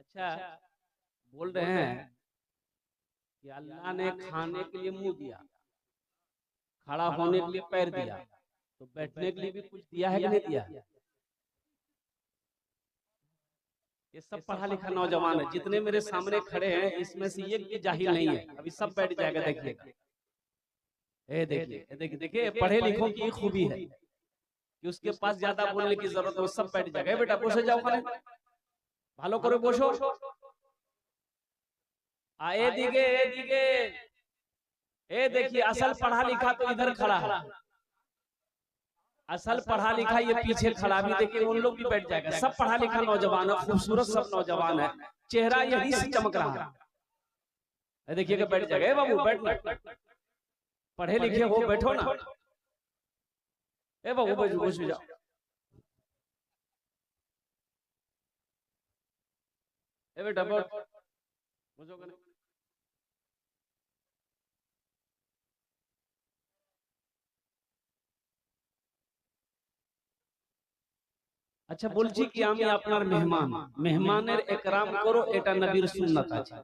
अच्छा, बोल रहे हैं कि अल्लाह ने खाने के लिए मुंह दिया, खड़ा होने के लिए पैर दिया, तो बैठने के लिए भी कुछ दिया है कि नहीं दिया? ये सब पढ़ा लिखा नौजवान है, जितने मेरे सामने खड़े हैं इसमें से एक भी जाहिल नहीं है। अभी सब बैठ जाएगा, देखिएगा। ये देखिए, ये देखिए, देखिए पढ़े लिखों की खूबी है कि उसके पास ज्यादा बोलने की जरूरत है, वो सब बैठ जाएगा। बेटा बसे जाओ, खाने ভালো করে বসো। ए दिगे, ए दिगे, ए देखिए असल पढ़ा लिखा तो इधर खड़ा है, असल पढ़ा लिखा ये पीछे खड़ा। भी देखिए उन लोग भी बैठ जाएगा। सब पढ़ा लिखा नौजवान है, खूबसूरत सब नौजवान है, चेहरा यही से चमक रहा है। देखिएगा बैठ जाएगा। ए बाबू बैठना, पढ़े लिखे हो बैठो ना। ए बाबू बैठो, बस जाओ। ए बेटा बैठ, बुझोगे नहीं। अच्छा বলছি কি, আমি আপনার মেহমান, মেহমানের একরাম করো, এটা নবীর সুন্নাত আছে।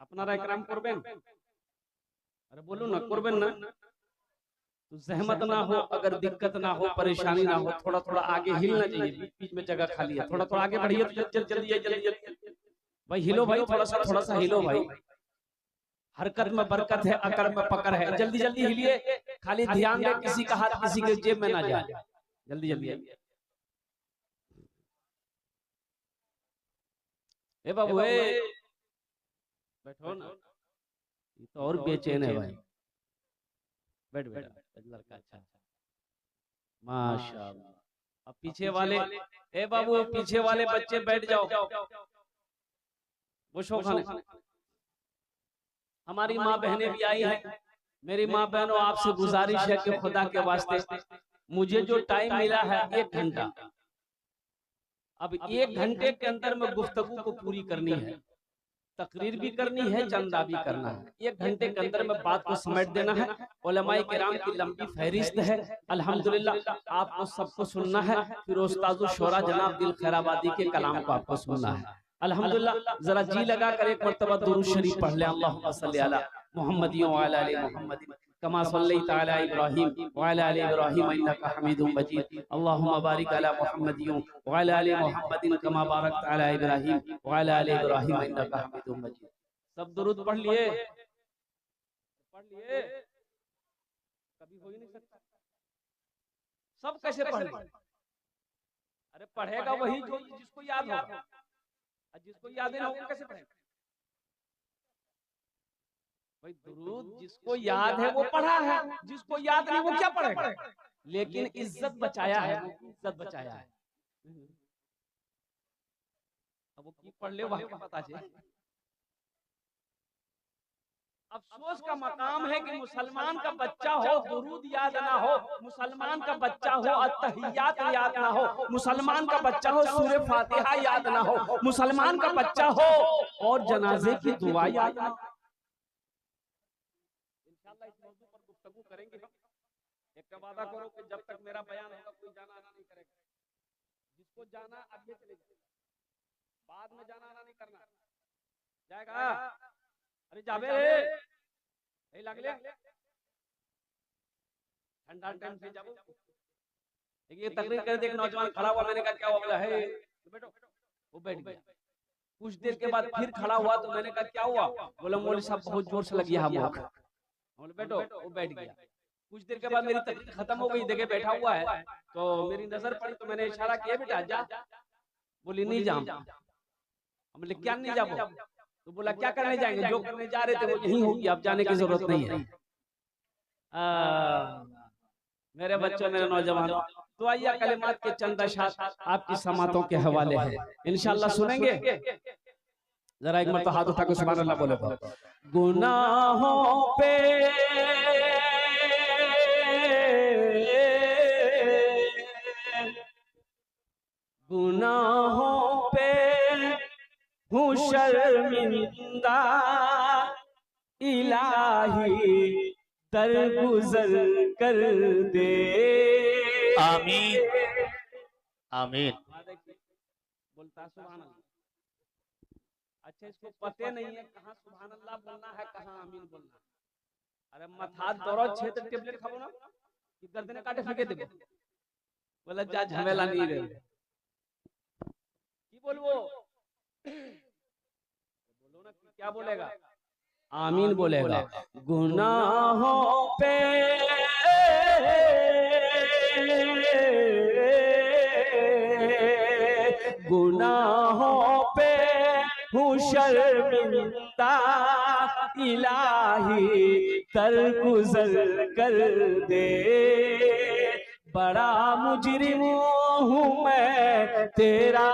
আপনারা একরাম করবেন? अरे बोलो ना, করবেন না? तो जहमत ना हो, अगर दिक्कत ना हो, परेशानी ना हो, थोड़ा थोड़ा आगे हिलना चाहिए। बीच बीच में जगह खाली है, थोड़ा थोड़ा आगे बढ़िए। तो जल्दी जल्दी जल्दी भाई हिलो भाई, थोड़ा सा हिलो भाई। हरकत में बरकत है, अकड़ में पकड़ है। जल्दी जल्दी हिलिए, खाली ध्यान दे किसी का हाथ किसी के जेब में ना जाए। जल्दी जल्दी। ए बाबू ए बैठो ना, ये तो और बेचैन है भाई। बैठ बेटा, लड़का अच्छा, माशाल्लाह। अब पीछे वाले, ए बाबू पीछे वाले बच्चे बैठ जाओ, बुशो खाने। हमारी माँ बहनें भी आई हैं। मेरी माँ बहनों, आपसे गुजारिश है कि खुदा के वास्ते मुझे जो टाइम मिला है 1 घंटा, अब 1 घंटे के अंदर में गुफ्तगू को पूरी करनी है, तकरीर भी करनी है, चंदा भी करना है। 1 घंटे के अंदर में बात को समेट देना है। उलमाए किराम की लंबी फहरिस्त है, अल्हम्दुलिल्लाह। आपको सबको सुनना है, फिर उस्ताद शोरा जनाब दिल खैराबादी के कलाम को आपको सुनना है। अल्हम्दुलिल्लाह। जरा जी लगा कर एक मर्तबा दुरूद शरीफ पढ़ ले। अल्लाहुम्मा सल्ली अला मुहम्मदिन व अला आलि मुहम्मदिन कमा सल्लैता अला इब्राहीम व अला आलि इब्राहीम इन्नका हमीदुम मजीद। अल्लाहुम्मा बारिक अला मुहम्मदिन व अला आलि मुहम्मदिन कमा बारकता अला इब्राहीम व अला आलि इब्राहीम इन्नका हमीदुम मजीद। सब दुरूद पढ़ लिए? पढ़ लिए? कभी हो ही नहीं सकता। सब कैसे पढ़ लिए? अरे पढ़ेगा वही जो जिसको याद होगा, जिसको याद नहीं होगा कैसे पढ़ेगा भाई? दुरूद जिसको याद है वो पढ़ा है, जिसको याद नहीं वो क्या पढ़ेगा? लेकिन इज्जत बचाया है, वो इज्जत बचाया है। अब वो की पढ़ ले वहां का पता चले। अफसोस का मकाम है कि मुसलमान का बच्चा हो दुरूद याद ना हो, मुसलमान का बच्चा हो अत्तहियात याद ना हो, मुसलमान का बच्चा हो सूरे फातिहा याद ना हो, मुसलमान का बच्चा हो और जनाजे की दुआ याद ना हो। इंशाअल्लाह इस मौजू पर गुफ्तगू करेंगे हम। एक वादा करो कि जब तक मेरा बयान होगा कोई जाना आना नहीं करेगा। जिसको जाना अब ये चले जाए, बाद में जाना आना नहीं करना। जाएगा? अरे जाबे नहीं लगले ठंडा टाइम से जाबो। ये तकरीर कर दे, एक नौजवान खड़ा हुआ, मैंने कहा क्या हुआ? बोला है बैठो। वो बैठ गया। कुछ देर के बाद फिर खड़ा हुआ तो मैंने कहा क्या हुआ? बोला मौलवी साहब बहुत जोर से लगी है भूख। बोले बैठो। वो बैठ गया। कुछ देर के बाद मेरी तकरीर खत्म हो गई, देखे बैठा हुआ है तो मेरी नजर पड़ी तो मैंने इशारा किया बेटा जा। बोली नहीं जाऊं। बोले क्या नहीं जाओ? तो बोला क्या करने जाएंगे? जो करने जा रहे थे वो यही होगी, अब जाने की जरूरत नहीं है। मेरे बच्चों, मेरे नौजवानों, तो आइए कलिमात के चंद अशात आपकी समातों के हवाले हैं, इंशाअल्लाह सुनेंगे। जरा एक मरतबा हाथ उठा के सुभान अल्लाह बोले। गुनाहों पे गुनाहों पे हूँ शर्मिंदा, इलाही दरगुजर कर दे। आमीन आमीन। बोलता सुभान अल्लाह। अच्छा, इसको पते नहीं है कहाँ सुभान अल्लाह बोलना है, कहाँ आमीन बोलना है। अरे मथा दौरा क्षेत्र टेबलेट खाबो ना कि गर्दने काटे फेंके देबो। बोला जा झमेला नहीं रहे की बोलबो, बोलो ना क्या बोलेगा, आमीन बोलेगा। गुनाहों पे गुनाहों पे हूँ शर्मिंदा, इलाही दरगुजर कर दे। बड़ा मुजरिम हूँ मैं तेरा,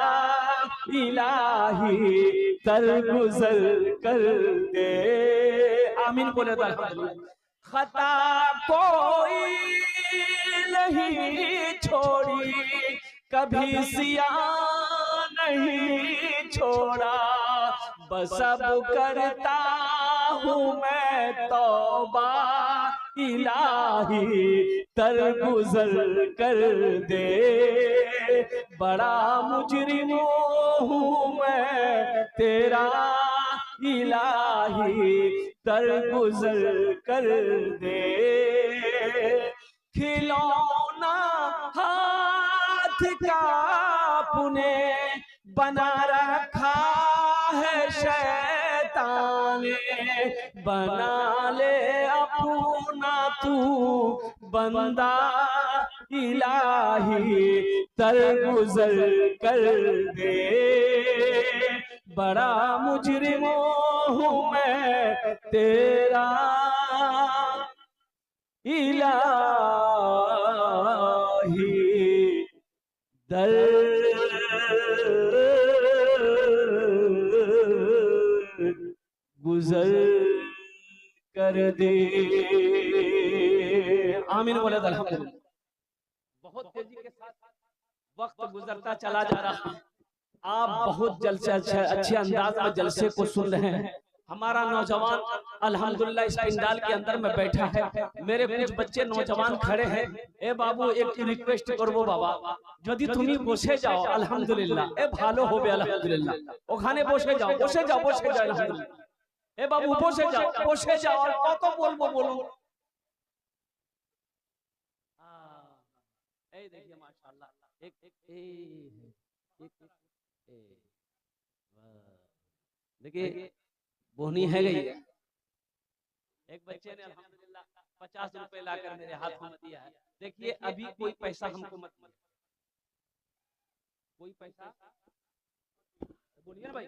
इलाही दरगुजर कर दे। आमीन बोले तो अल्हम्दुलिल्लाह। खता कोई नहीं छोड़ी, कभी सिया नहीं छोड़ा, बस अब करता हूँ मैं तौबा, इलाही दरगुजर कर दे। बड़ा मुजरिम हूँ मैं तेरा, इलाही दरगुजर कर दे। खिलौना हाथ का पुने बना रखा है शैतान ने, बना ले अपना तू बंदा, इलाही दरगुजर कर दे। बड़ा मुजरिम हूँ मैं तेरा, इलाही दरगुजर कर दे। आमीन बोले तो अल्हम्दुलिल्लाह। बहुत तेजी के साथ वक्त गुजरता चला जा रहा, आप बहुत जलसे अच्छे अंदाज में जलसे को सुन रहे हैं। हमारा नौजवान अल्हम्दुलिल्लाह इस पंडाल के अंदर में बैठा है, मेरे कुछ बच्चे नौजवान खड़े हैं। ए बाबू एक रिक्वेस्ट करबो बाबा, যদি তুমি বসে যাও আলহামদুলিল্লাহ, এ ভালো হবে আলহামদুলিল্লাহ। ওখানে বসে যাও বসে যাও বসে যাও আলহামদুলিল্লাহ। এ বাবু বসে যাও বসে যাও, আর কত বলবো বলুন। এই देखिए माशाल्लाह, एक देखिए बोहनी है गई। एक बच्चे ने अल्हम्दुलिल्लाह 50 रुपए लाकर मेरे हाथ में दिया है। देखिए अभी कोई पैसा हमको मत मिले, कोई पैसा बोलिए ना भाई,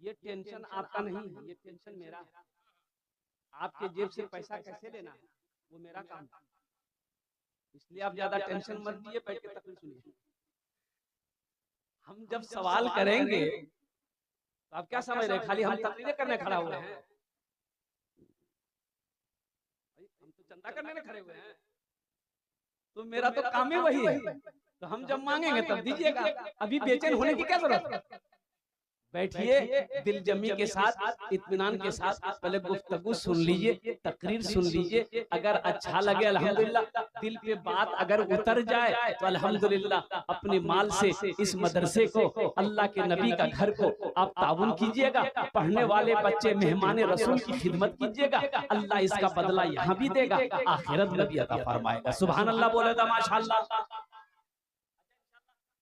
ये टेंशन आपका नहीं है, ये टेंशन मेरा है। आपके जेब से पैसा कैसे लेना है वो मेरा काम है, इसलिए आप ज्यादा टेंशन मत दिए, बैठ के तकलीफ सुनिए। हम जब सवाल करेंगे तो आप क्या समझ रहे हैं खाली हम तकरीरें करने खड़ा हुए हैं? हम तो चंदा करने में खड़े हुए हैं, तो मेरा तो काम ही वही है। तो हम जब मांगेंगे तब दीजिएगा, अभी बेचैन होने की क्या जरूरत है? बैठिए दिलजमी के साथ, इत्मीनान के साथ, पहले गुफ्तगू सुन लीजिए, तकरीर सुन लीजिए। अगर अच्छा लगे अल्हम्दुलिल्लाह, दिल पे बात अगर उतर जाए तो अल्हम्दुलिल्लाह अपने माल से इस मदरसे को, अल्लाह के नबी का घर को आप ताउन कीजिएगा। पढ़ने वाले बच्चे मेहमान रसूल की खिदमत कीजिएगा, अल्लाह इसका बदला यहाँ भी देगा, आखिरत में भी अता फरमाएगा। सुभान अल्लाह बोले तो माशाअल्लाह।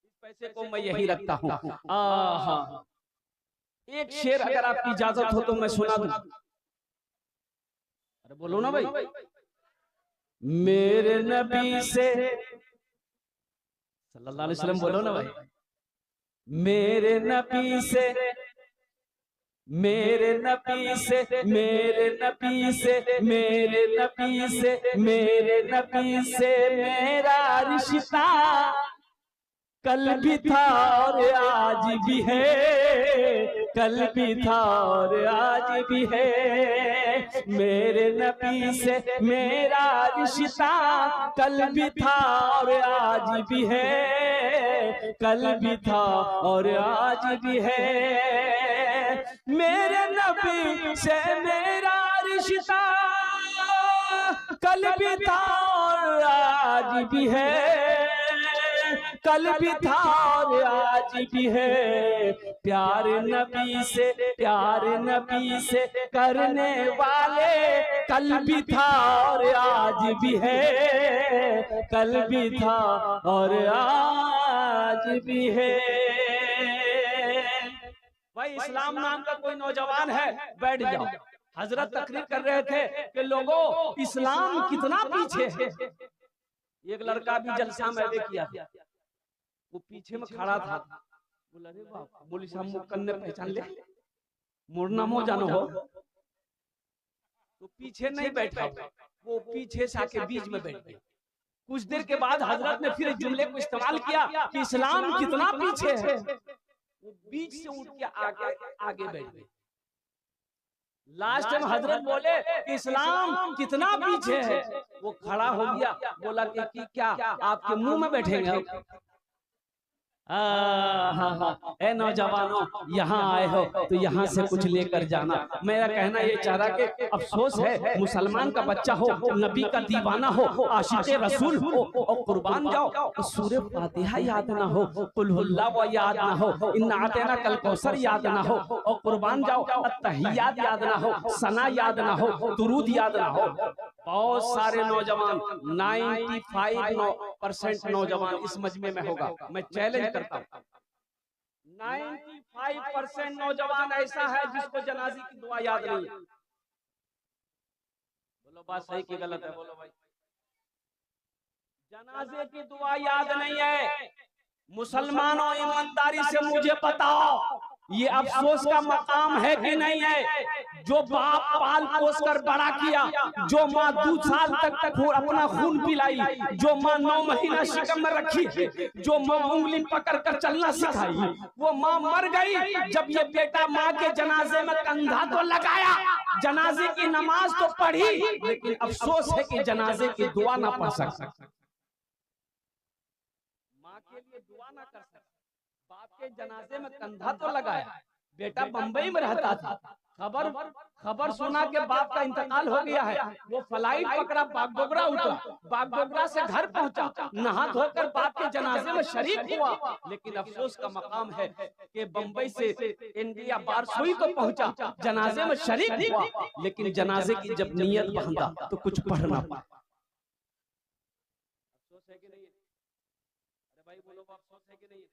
इस पैसे को मैं यही रखता हूँ। एक शेर अगर आपकी इजाजत हो तो मैं सुना दूं। अरे बोलो ना भाई। मेरे नबी से सल्लल्लाहु अलैहि वसल्लम बोलो ना भाई। मेरे नबी से, मेरे नबी से, मेरे नबी से, मेरे नबी से, मेरे नबी से मेरा रिश्ता कल भी था और आज भी है, कल भी था और आज भी है। मेरे नबी से मेरा रिश्ता कल भी था और आज भी है, कल भी था और आज भी है। मेरे नबी से मेरा रिश्ता कल भी था और आज भी है, कल भी था और आज भी है, प्यार नबी से, प्यार नबी से करने वाले, कल भी था और आज भी है, कल भी था और आज भी है। भाई इस्लाम नाम का कोई नौजवान है, बैठ जाओ। हजरत तकरीर कर रहे थे कि लोगों इस्लाम कितना पीछे है। एक लड़का भी जलसा में किया, वो पीछे में खड़ा था, बोला रे बाप, बोली साहब मुक्कन ने पहचान ले, मुड़ना मो जानो हो। तो पीछे नहीं बैठा, वो पीछे से आके बीच में बैठ गया। कुछ देर के बाद हजरत ने फिर जुमले को इस्तेमाल किया कि इस्लाम कितना पीछे है। वो बीच से उठ के आगे आगे बैठ गए। लास्ट में हजरत बोले कि इस्लाम कितना पीछे है। वो खड़ा हो गया, बोला कि क्या आपके मुंह में बैठेंगे? ए नौजवानों, यहाँ आए हो तो यहाँ से कुछ लेकर जाना। मेरा कहना ये चाह रहा कि अफसोस है मुसलमान का बच्चा हो, नबी का दीवाना हो, आशिक़े रसूल हो और कुर्बान जाओ, सूरे फातिहा याद ना हो, कुल हुल्लाह याद ना हो, इन्ना आतेना कल कौसर याद ना हो और कुर्बान जाओ, अत्तहियात याद ना हो, सना याद ना हो, दुरूद याद ना हो। बहुत सारे नौजवान 95% नौजवान इस मजमे में होगा, मैं चैलेंज करता हूं। 95% नौजवान ऐसा है जिसको जनाजे की दुआ याद नहीं है। बोलो बात सही की गलत है? बोलो भाई। जनाजे की दुआ याद नहीं है। मुसलमानों, ईमानदारी से मुझे बताओ, ये अफसोस का मकाम है कि नहीं है? जो बाप पाल पोस कर बड़ा किया, जो माँ 2 साल तक अपना खून पिलाई, जो माँ 9 महीना शिकम में रखी है, जो माँ उंगली पकड़ कर चलना सिखाई, वो माँ मर गई। जब ये बेटा माँ के जनाजे में कंधा तो लगाया, जनाजे की नमाज तो पढ़ी, लेकिन अफसोस है कि जनाजे की दुआ ना पढ़ सकता, माँ के लिए दुआ ना कर सकता। बाप के जनाजे में कंधा तो लगाया। बेटा बंबई में रहता था, खबर सुना के बाप का इंतकाल हो गया है। वो फ्लाइट पकड़ा, बागडोगरा उतरा, बागडोगरा से घर पहुंचा, नहा धोकर बाप के जनाजे में शरीक हुआ। लेकिन अफसोस का मकाम है कि बंबई से इंडिया बारसोई तो पहुंचा, जनाजे में शरीक हुआ, लेकिन जनाजे की जब नीयत बांधा तो कुछ पढ़ना पड़ा। अफसोस है कि नहीं? अरे भाई बोलो, अफसोस है कि नहीं?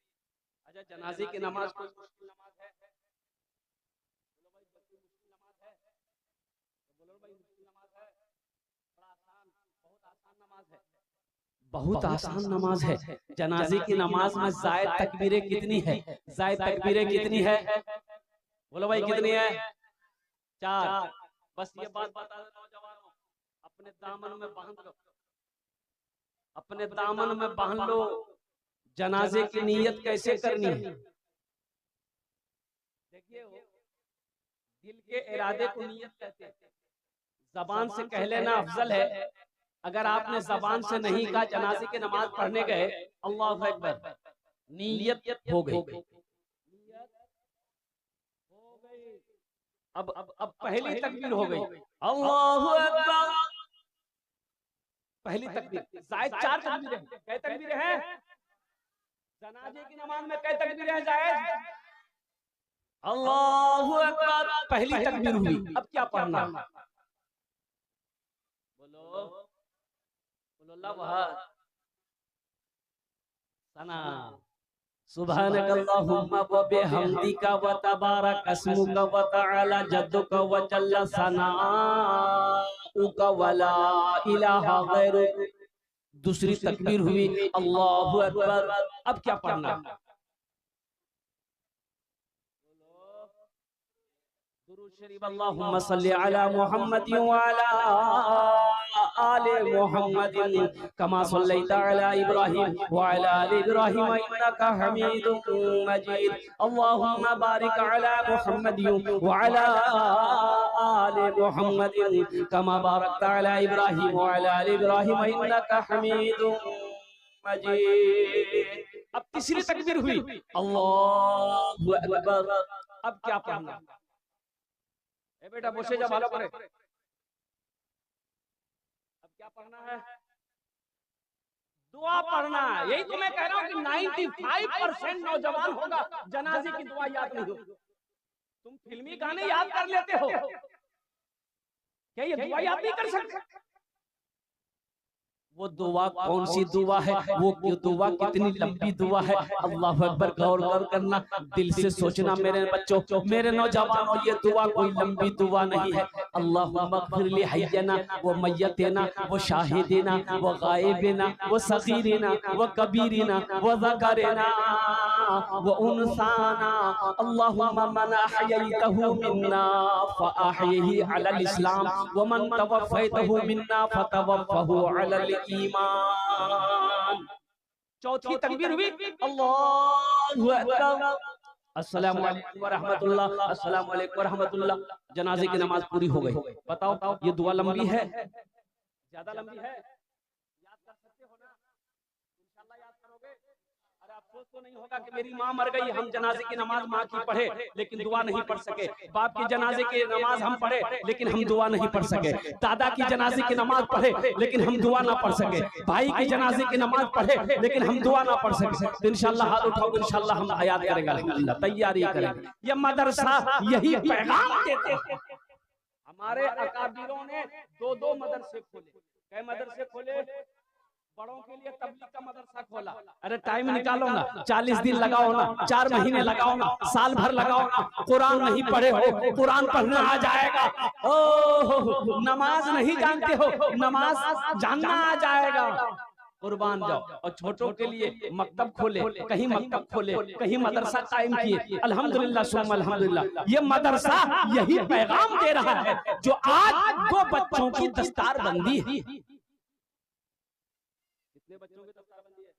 अच्छा, जनाजे की नमाज कोई मुश्किल नमाज है? बोलो भाई, कोई मुश्किल नमाज है? तो बोलो भाई, मुश्किल नमाज है? बड़ा आसान, बहुत आसान नमाज है, बहुत आसान नमाज है। जनाजे की नमाज में जायद तकबीरें कितनी है? जायद तकबीरें कितनी है? बोलो भाई, कितनी है? 4। बस ये बात बता दो नौजवानों, अपने दामन में बांध लो, अपने दामन में बांध लो। जनाजे की नीयत कैसे करनी है? देखिए, दिल के इरादे को नीयत कहते हैं। जबान से कह लेना अफजल है। अगर आपने जबान से नहीं कहा, जनाजे की नमाज पढ़ने गए, अल्लाहु अकबर, नीयत हो गई। अब पहली तकबीर हो गई, अल्लाहु अकबर, पहली तकबीर। जायद 4 तकबीरें, कै तकबीरें हैं? जनाजे की नमाज में कै तकबीरें हैं जायद? अल्लाहु अकबर, पहली तकबीर हुई। अब क्या पढ़ना? बोलो बोलो, अल्लाह सना, सुब्हानकल्लाहुम्मा व बिहम्दिका व तबारक अस्मुका व तआला जद्दुका व जल्ला सनाउका व ला इलाहा गैरुक। दूसरी तकबीर हुई, अल्लाहु अकबर। अब क्या पढ़ना? दुरूद शरीफ, अल्लाहुम्मा सल्ली अला मुहम्मद व अला आले मुहम्मद कमा सल्लैता अला इब्राहिम व अला आलि इब्राहिम इन्नका हमीदुम मजीद। अल्लाहुम्मा बारिक अला मुहम्मद व अला आले मुहम्मद कमा बारकता अला इब्राहिम व अला आलि इब्राहिम इन्नका हमीदुम मजीद। अब तीसरी तकबीर हुई, अल्लाहु अकबर। अब क्या पढ़ना? ए बेटा बसे जा, ভালো করে। अब क्या पढ़ना है? दुआ पढ़ना है। यही तो मैं कह रहा हूँ कि 95% नौजवान होगा जनाजे की दुआ याद नहीं होगी। तुम फिल्मी गाने याद कर लेते हो, क्या ये दुआ याद नहीं कर सकते? वो दुआ कौन सी दुआ है, वो दुआ कितनी लंबी दुआ है। अल्लाह अकबर, गौर गौर करना, दिल से सोचना मेरे बच्चों, मेरे नौजवानों, ये दुआ कोई लंबी दुआ नहीं है। अल्लाहुम्मा अग़फ़िर ली हय्यना व मय्यतना व शाहिदिना व गायबिना व सगीरिना व कबीरिना व ज़करिना व उनसाना। अल्लाहुम्मा मन अहयैतहु मिन्ना फ़अहयिही अलल इस्लाम व मन तवफ़्फ़ैतहु मिन्ना फ़तवफ़्फ़हु अलल ईमान। चौथी तकबीर हुई, अल्लाहु अकबर, अस्सलामु अलैकुम व रहमतुल्लाह, अस्सलामु अलैकुम व रहमतुल्लाह। जनाजे की नमाज पूरी हो गई। बताओ ये दुआ लंबी है, ज्यादा लंबी है? याद कर सकते हो ना? इंशाल्लाह याद करोगे। अरे अफसोस तो नहीं होगा कि मेरी माँ मर गई, हम जनाजे की नमाज माँ की पढ़े लेकिन दुआ नहीं पढ़ सके। बाप की जनाजे की नमाज हम पढ़े लेकिन हम दुआ नहीं पढ़ सके। दादा की जनाजे की नमाज पढ़े लेकिन हम दुआ ना पढ़ सके। भाई की जनाजे की नमाज पढ़े लेकिन हम दुआ ना पढ़ सके। तो इंशाल्लाह हाथ उठाओ, इंशाल्लाह हम याद करेंगे, अल्हम्दुलिल्लाह तैयारी करेंगे। ये मदरसा यही पैगाम देते हैं। हमारे अकाबिरों ने दो मदरसे खोले। कई मदरसे खोले? बड़ों के लिए तबलीग का मदरसा खोला। अरे टाइम निकालो ना, 40 दिन लगाओ ना, 4 महीने लगाओ ना, साल भर लगाओ ना। कुरान नहीं पढ़े हो, कुरान पढ़ना आ जाएगा। ओह, नमाज नहीं जानते हो, नमाज जानना आ जाएगा। कुर्बान जाओ। और छोटों के लिए मकतब खोले, कहीं मकतब खोले, कहीं मदरसा कायम किए। अल्हम्दुलिल्लाह सुम्मा अल्हम्दुलिल्लाह। ये मदरसा यही पैगाम दे रहा है जो आज 2 बच्चों की दस्तारबंदी है। कितने बच्चों की दस्तारबंदी है?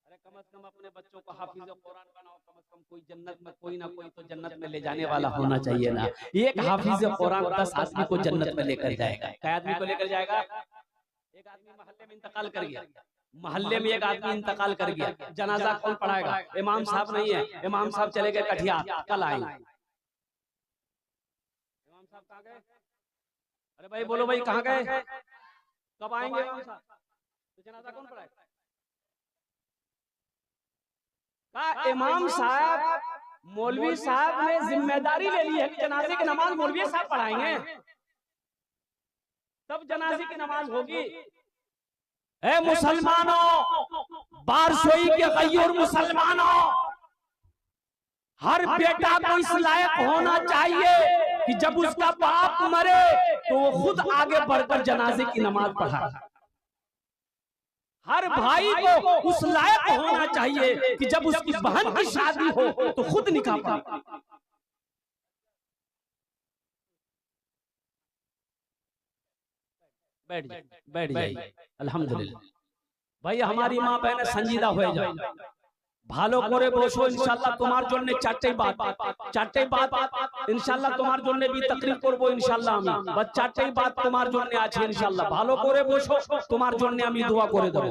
अरे कम से कम अपने बच्चों को हाफिज कुरान बनाओ। कम से कम कोई जन्नत में, कोई ना कोई तो जन्नत में ले जाने वाला होना चाहिए ना। एक हाफिज कुरान 10 आदमी को जन्नत में लेकर जाएगा। क्या आदमी को लेकर जाएगा? एक आदमी मोहल्ले में इंतकाल कर गया, मोहल्ले में एक आदमी इंतकाल कर गया, जनाजा कौन पढ़ाएगा? इमाम साहब नहीं है, इमाम साहब चले गए कटिहार, कल आएंगे। इमाम साहब कहाँ गए? अरे भाई बोलो भाई, कहाँ गए? कब आएंगे इमाम साहब? तो जनाजा कौन पढ़ाएगा? इमाम साहब, मौलवी साहब ने जिम्मेदारी ले ली है कि जनाजे की नमाज मौलवी साहब पढ़ाएंगे, तब जनाजे की नमाज होगी। ए मुसलमानों, बारसोई के गय्यूर मुसलमानों, हर बेटा को इस लायक होना चाहिए कि जब उसका बाप मरे तो वो खुद आगे बढ़कर जनाजे की नमाज पढ़ाए। हर भाई को उस लायक होना चाहिए कि जब उसकी बहन की शादी हो तो खुद निकाह पढ़े। बैठ जाइए। अल्हम्दुलिल्लाह भाई, हमारी माँ बहन संजीदा हो जाओ, ভালো করে বসো। ইনশাআল্লাহ তোমার জন্য চারটে বাত ইনশাআল্লাহ তোমার জন্য भी तकरीर করব ইনশাআল্লাহ। আমি বাস চারটে বাত তোমার জন্য আছে ইনশাআল্লাহ। ভালো করে বসো, তোমার জন্য আমি দোয়া করে দেব।